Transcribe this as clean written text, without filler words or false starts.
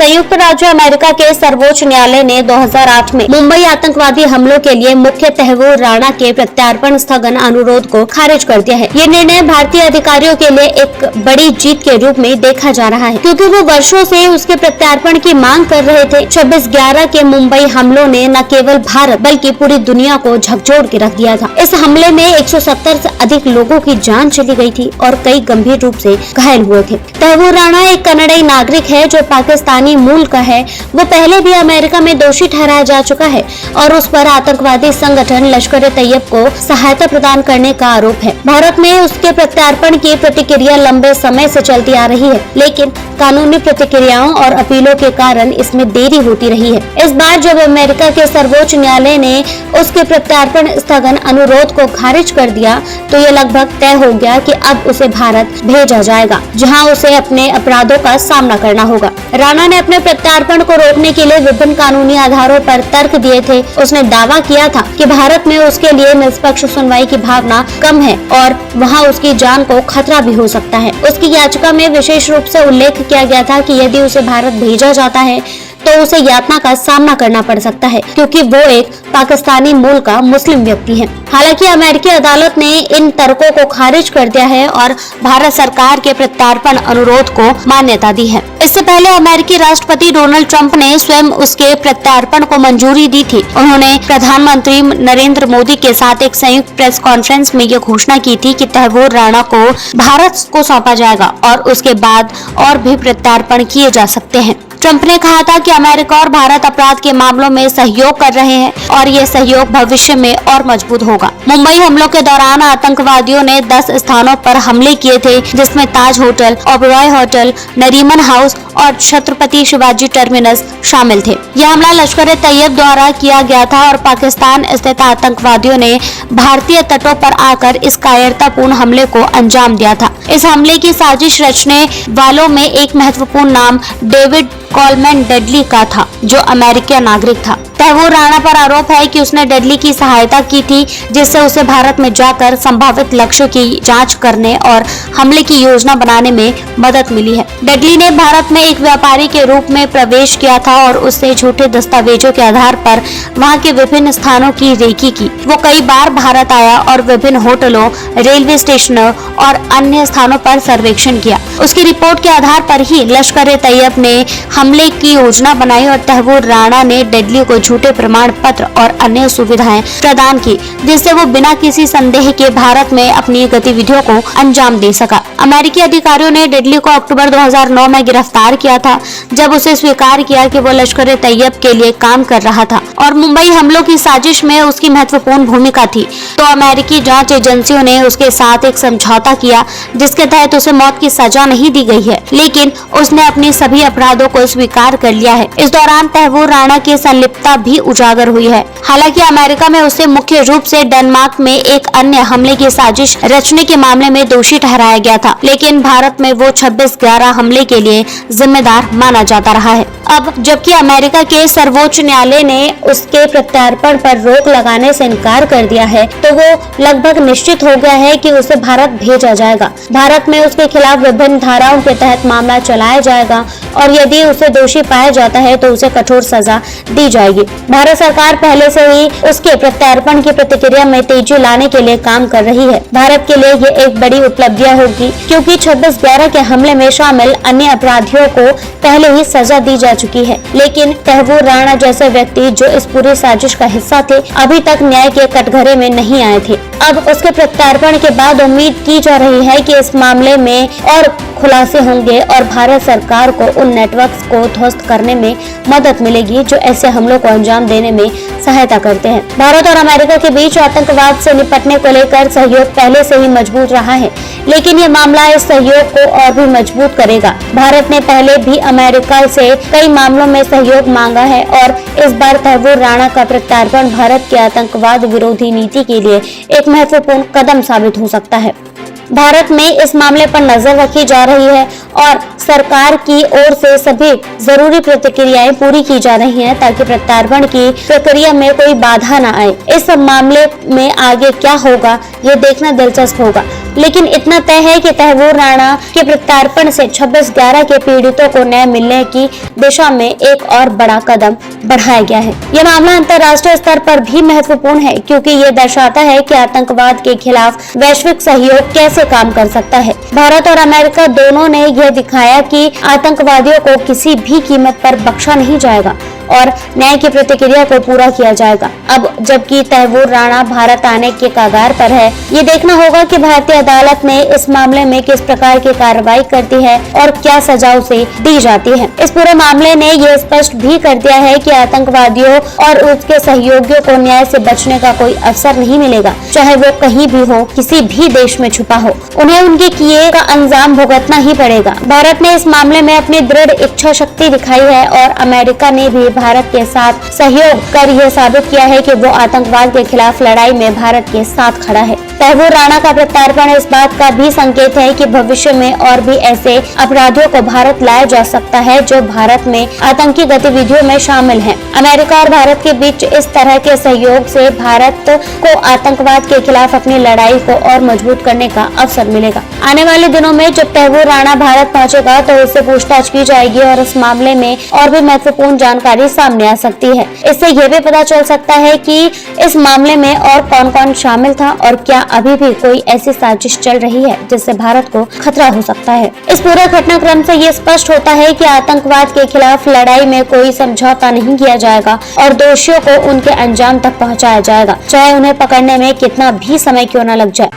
संयुक्त राज्य अमेरिका के सर्वोच्च न्यायालय ने 2008 में मुंबई आतंकवादी हमलों के लिए मुख्य तहव्वुर राणा के प्रत्यार्पण स्थगन अनुरोध को खारिज कर दिया है। ये निर्णय भारतीय अधिकारियों के लिए एक बड़ी जीत के रूप में देखा जा रहा है, क्योंकि वो वर्षों से उसके प्रत्यार्पण की मांग कर रहे थे। 26/11 के मुंबई हमलों ने न केवल भारत बल्कि पूरी दुनिया को झकझोर के रख दिया था। इस हमले में 170 से अधिक लोगों की जान चली गई थी और कई गंभीर रूप से घायल हुए थे। तहव्वुर राणा एक कनाडाई नागरिक है जो पाकिस्तानी मूल का है। वो पहले भी अमेरिका में दोषी ठहराया जा चुका है और उस पर आतंकवादी संगठन लश्कर-ए-तैयब को सहायता प्रदान करने का आरोप है। भारत में उसके प्रत्यार्पण की प्रतिक्रिया लंबे समय से चलती आ रही है, लेकिन कानूनी प्रतिक्रियाओं और अपीलों के कारण इसमें देरी होती रही है। इस बार जब अमेरिका के सर्वोच्च न्यायालय ने उसके प्रत्यार्पण स्थगन अनुरोध को खारिज कर दिया, तो ये लगभग तय हो गया कि अब उसे भारत भेजा जाएगा, जहां उसे अपने अपराधों का सामना करना होगा। राणा ने अपने प्रत्यार्पण को रोकने के लिए विभिन्न कानूनी आधारों पर तर्क दिए थे। उसने दावा किया था कि भारत में उसके लिए निष्पक्ष सुनवाई की भावना कम है और वहां उसकी जान को खतरा भी हो सकता है। उसकी याचिका में विशेष रूप से उल्लेख किया गया था कि यदि उसे भारत भेजा जाता है तो उसे यातना का सामना करना पड़ सकता है, क्योंकि वो एक पाकिस्तानी मूल का मुस्लिम व्यक्ति है। हालांकि अमेरिकी अदालत ने इन तर्कों को खारिज कर दिया है और भारत सरकार के प्रत्यार्पण अनुरोध को मान्यता दी है। इससे पहले अमेरिकी राष्ट्रपति डोनाल्ड ट्रंप ने स्वयं उसके प्रत्यार्पण को मंजूरी दी थी। उन्होंने प्रधानमंत्री नरेंद्र मोदी के साथ एक संयुक्त प्रेस कॉन्फ्रेंस में ये घोषणा की थी कि तहव्वुर राणा को भारत को सौंपा जाएगा और उसके बाद और भी प्रत्यार्पण किए जा सकते हैं। ट्रंप ने कहा था कि अमेरिका और भारत अपराध के मामलों में सहयोग कर रहे हैं और ये सहयोग भविष्य में और मजबूत होगा। मुंबई हमलों के दौरान आतंकवादियों ने 10 स्थानों पर हमले किए थे, जिसमें Taj hotel, Oberoi hotel, Nariman house और छत्रपति शिवाजी टर्मिनस शामिल थे। यह हमला लश्कर-ए-तैयब द्वारा किया गया था और पाकिस्तान स्थित आतंकवादियों ने भारतीय तटों पर आकर इस कायरतापूर्ण हमले को अंजाम दिया था। इस हमले की साजिश रचने वालों में एक महत्वपूर्ण नाम डेविड कॉलमैन डेडली का था, जो अमेरिकी नागरिक था। तहव्वुर राणा पर आरोप है कि उसने डेडली की सहायता की थी, जिससे उसे भारत में जाकर संभावित लक्ष्य की जांच करने और हमले की योजना बनाने में मदद मिली है। डेडली ने भारत में एक व्यापारी के रूप में प्रवेश किया था और उससे झूठे दस्तावेजों के आधार पर वहां के विभिन्न स्थानों की रेकी की। वो कई बार भारत आया और विभिन्न होटलों, रेलवे स्टेशनों और अन्य स्थानों पर सर्वेक्षण किया। उसकी रिपोर्ट के आधार पर ही लश्कर-ए-तैयब ने हमले की योजना बनाई और तहव्वुर राणा ने डेडली को झूठे प्रमाण पत्र और अन्य सुविधाएं प्रदान की, जिससे वो बिना किसी संदेह के भारत में अपनी गतिविधियों को अंजाम दे सका। अमेरिकी अधिकारियों ने डेडली को अक्टूबर 2009 में गिरफ्तार किया था, जब उसे स्वीकार किया कि वो लश्कर-ए-तैयब के लिए काम कर रहा था और मुंबई हमलों की साजिश में उसकी महत्वपूर्ण भूमिका थी। तो अमेरिकी जांच एजेंसियों ने उसके साथ एक समझौता किया, जिसके तहत उसे मौत की सजा नहीं दी गई है, लेकिन उसने अपने सभी अपराधों को स्वीकार कर लिया है। इस दौरान तहव्वुर राणा की संलिप्तता भी उजागर हुई है। हालांकि अमेरिका में उसे मुख्य रूप से डेनमार्क में एक अन्य हमले की साजिश रचने के मामले में दोषी ठहराया गया था, लेकिन भारत में वो 26/11 हमले के लिए जिम्मेदार माना जाता रहा है। अब जबकि अमेरिका के सर्वोच्च न्यायालय ने उसके प्रत्यार्पण पर रोक लगाने से इनकार कर दिया है, तो वो लगभग निश्चित हो गया है कि उसे भारत भेजा जाएगा। भारत में उसके खिलाफ विभिन्न धाराओं के तहत मामला चलाया जाएगा और यदि उसे दोषी पाया जाता है तो उसे कठोर सजा दी जाएगी। भारत सरकार पहले से ही उसके प्रत्यार्पण की प्रतिक्रिया में तेजी लाने के लिए काम कर रही है। भारत के लिए ये एक बड़ी उपलब्धियां होगी, क्योंकि 26/11 के हमले में शामिल अन्य अपराधियों को पहले ही सजा दी जा चुकी है, लेकिन तहव्वुर राणा जैसे व्यक्ति जो इस पूरी साजिश का हिस्सा थे, अभी तक न्याय के कटघरे में नहीं आए थे। अब उसके प्रत्यार्पण के बाद उम्मीद की जा रही है कि इस मामले में और खुलासे होंगे और भारत सरकार को उन नेटवर्क्स को ध्वस्त करने में मदद मिलेगी जो ऐसे हमलों को अंजाम देने में सहायता करते हैं। भारत और अमेरिका के बीच आतंकवाद से निपटने को लेकर सहयोग पहले से ही मजबूत रहा है, लेकिन ये मामला इस सहयोग को और भी मजबूत करेगा। भारत ने पहले भी अमेरिका से कई मामलों में सहयोग मांगा है और इस बार तहव्वुर राणा का प्रत्यार्पण भारत की आतंकवाद विरोधी नीति के लिए एक महत्वपूर्ण कदम साबित हो सकता है। भारत में इस मामले पर नजर रखी जा रही है और सरकार की ओर से सभी जरूरी प्रतिक्रियाएं पूरी की जा रही हैं ताकि प्रत्यार्पण की प्रक्रिया में कोई बाधा न आए। इस मामले में आगे क्या होगा ये देखना दिलचस्प होगा, लेकिन इतना तय है कि तैमूर राणा के प्रत्यार्पण से 26/11 के पीड़ितों को न्याय मिलने की दिशा में एक और बड़ा कदम बढ़ाया गया है। यह मामला अंतर्राष्ट्रीय स्तर पर भी महत्वपूर्ण है क्योंकि ये दर्शाता है कि आतंकवाद के खिलाफ वैश्विक सहयोग कैसे काम कर सकता है। भारत और अमेरिका दोनों ने यह दिखाया कि आतंकवादियों को किसी भी कीमत पर बख्शा नहीं जाएगा और न्याय की प्रतिक्रिया को पूरा किया जाएगा। अब जबकि तैमूर राणा भारत आने के कगार पर है, ये देखना होगा कि भारतीय अदालत ने इस मामले में किस प्रकार की कार्रवाई करती है और क्या सजा उसे दी जाती है। इस पूरे मामले ने यह स्पष्ट भी कर दिया है कि आतंकवादियों और उसके सहयोगियों को न्याय से बचने का कोई अवसर नहीं मिलेगा, चाहे वो कहीं भी हो, किसी भी देश में छुपा हो। उन्हें उनके किए का अंजाम भुगतना ही पड़ेगा। भारत ने इस मामले में अपनी दृढ़ इच्छा शक्ति दिखाई है और अमेरिका ने भी भारत के साथ सहयोग कर यह साबित किया है कि वो आतंकवाद के खिलाफ लड़ाई में भारत के साथ खड़ा है। तैमूर राणा का प्रत्यार्पण इस बात का भी संकेत है कि भविष्य में और भी ऐसे अपराधियों को भारत लाया जा सकता है जो भारत में आतंकी गतिविधियों में शामिल हैं। अमेरिका और भारत के बीच इस तरह के सहयोग से भारत को आतंकवाद के खिलाफ अपनी लड़ाई को और मजबूत करने का अवसर मिलेगा। आने वाले दिनों में जब तैमूर राणा भारत पहुंचेगा तो उससे पूछताछ की जाएगी और इस मामले में और भी महत्वपूर्ण जानकारी सामने आ सकती है। इससे यह भी पता चल सकता है कि इस मामले में और कौन कौन शामिल था और क्या अभी भी कोई ऐसी साजिश चल रही है जिससे भारत को खतरा हो सकता है। इस पूरे घटनाक्रम से ये स्पष्ट होता है कि आतंकवाद के खिलाफ लड़ाई में कोई समझौता नहीं किया जाएगा और दोषियों को उनके अंजाम तक पहुंचाया जाएगा, चाहे उन्हें पकड़ने में कितना भी समय क्यों न लग जाए।